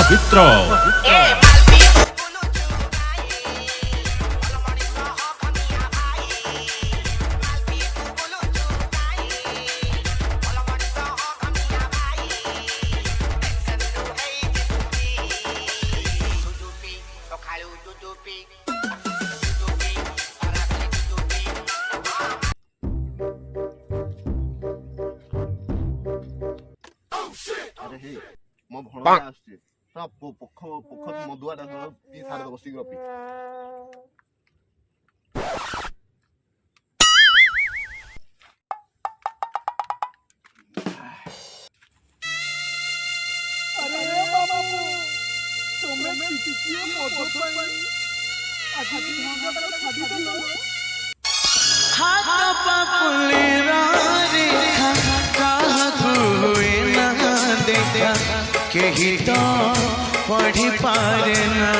ପବିତ୍ର। अरे हे मो भणा आछे ता पोख मधुआ दा पी सारे दब शीघ्र पी। अरे बाबू तुमने चिचिए मधु पाई आज भांगा तक खादी दो हाथ पापुले रे हुए ना देखा केही तो पढ़ी पारे ना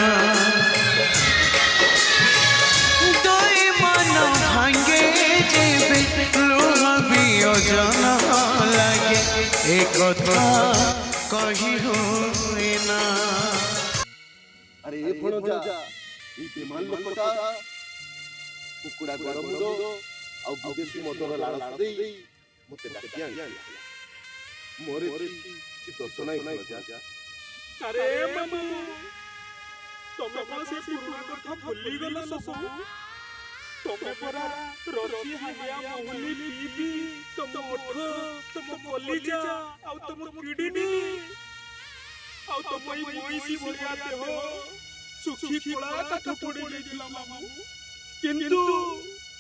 दोई मन भांगे जेबे लुह भी ओजन लागे एक कथा कही हुए ना। अरे ए भणो जा ई बेमान लोकटा कुकुड़ा गरम दो आ विदेशी मदर लाड़ देई मते डाकिया मोरे की दोष नहीं जा। अरे मामू तुम कौन से पुराना कथा भूली गला ससु तुम परा रसी हालिया मोहली बीबी तुम ओठ तुम कलिजा आ तुम किडनी आ तुम मोईसी भलिया देह सुखी कोला काठ पड़ी जाइला मामू किंतु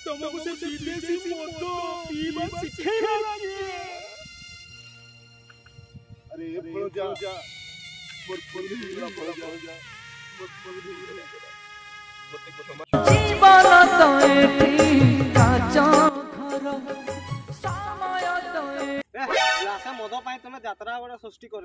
तुमको से विदेशी मद पीवा सिखेला किए। अरे ए भणो जा मोर पगली पूरा भणो जा मोर पगली जीवन तो एठी काचा घर समय तो लासा मद पाई तमे यात्रा बड़ा सृष्टि कर